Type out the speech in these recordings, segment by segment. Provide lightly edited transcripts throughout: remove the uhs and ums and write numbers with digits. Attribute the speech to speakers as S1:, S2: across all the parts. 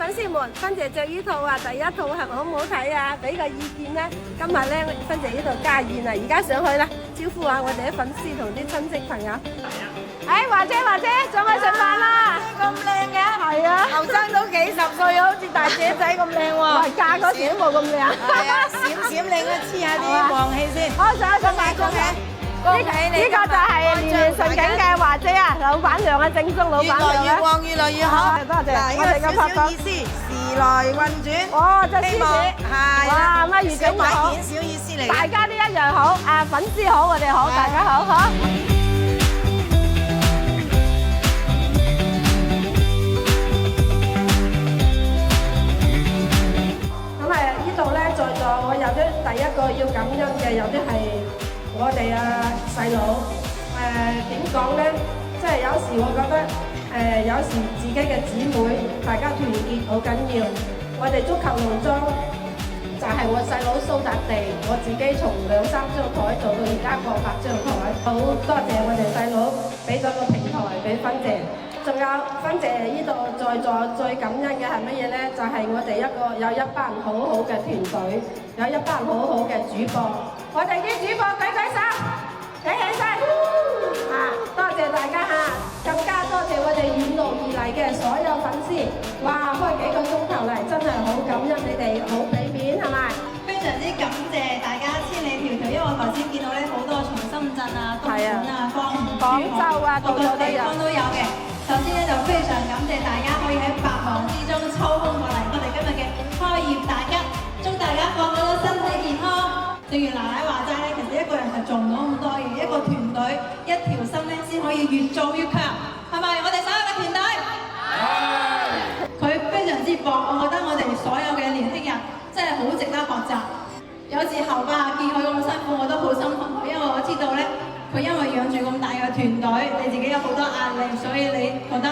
S1: 粉絲們，芬姐着呢套啊，第一套係好唔好睇啊？俾個意見咧。今日咧，芬姐呢度加演啊，而家上去啦，招呼下我哋啲粉絲同啲親戚朋友。華姐上去食飯啦！
S2: 咁靚嘅，
S1: 係啊，
S2: 後生都幾十歲，好似大姐仔咁靚喎。
S1: 嫁嗰時都冇咁靚。
S2: 係啊，閃靚啊，黐下啲黃氣先。
S1: 開上一個飯恭喜！呢個就係年年順景嘅華姐啊，老闆娘啊，正宗老闆娘啊。
S2: 越來越旺，越來越好。
S1: 多謝。
S2: 嗱，呢個少少意思，時來運轉。
S1: 哦，即係獅子。
S2: 係啦。
S1: 哇，乜預警好？
S2: 小意思嚟。
S1: 大家都一樣好，粉絲好，我哋好，大家好，好。我有啲第一個要感恩嘅，有啲係我哋細佬。點講咧？即係有時我覺得有時自己嘅姊妹大家團結好緊要。我哋足球農莊就係我細佬蘇達地，我自己從2、3張台做到而家過8張台。好多謝我哋細佬俾咗個平台俾芬姐。仲有芬姐呢度在座最感恩嘅係乜嘢咧？就係我哋有一班好好嘅團隊，有一班好好嘅主播。我哋啲主播舉手，企起身。多謝大家嚇，更加多謝我哋遠路而嚟嘅所有粉絲。哇，開幾個鐘頭嚟，真係好感恩你哋，好俾面係咪？
S3: 非常之感謝大家千里迢迢，因為我頭先見到咧好多從深圳啊、東莞啊、
S1: 廣州啊，
S3: 各個地方都有嘅。首先咧就非常感謝大家可以喺百忙之中抽空過嚟我哋今日嘅開業大吉，祝大家個個都身體健康。正如奶奶話齋咧，其實一個人係做唔到咁多嘢，一個團隊一條心咧先可以越做越強，係咪？我哋所有嘅團隊，佢非常之棒，我覺得我哋所有嘅年輕人真係好值得學習。有時候吧，見佢咁辛苦，我都好心疼佢，因為我知道咧。佢因為養住咁大嘅團隊，你自己有好多壓力，所以你覺得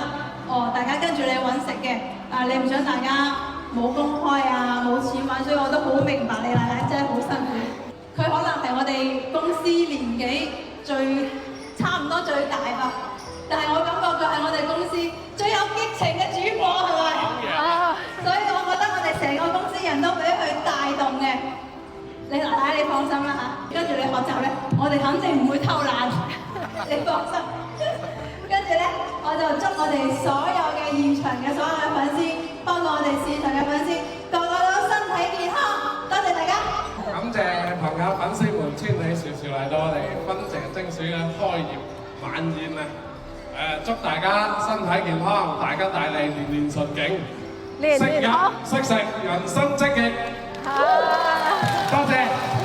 S3: 大家跟住你揾食嘅，你唔想大家冇公開啊，冇錢玩，所以我都好明白你奶奶真係好辛苦。佢可能係我哋公司年紀差唔多最大吧，但係我感覺佢係我哋公司最有激情嘅主播，係咪？所以我覺得我哋成個公司人都俾佢帶動嘅。你奶奶你放心啦嚇，跟住你學習咧，我哋肯定唔會偷懶，你放心。跟住咧，我就祝我哋所有嘅現場嘅所有嘅粉絲，包括我哋市場嘅粉絲，個個都身體健康。多謝大家。
S4: 感謝朋友粉絲們千里迢迢嚟到我哋芬姐精選嘅開業晚宴啊！祝大家身體健康，大吉大利，年年順景，識飲識食，人生積極。多謝。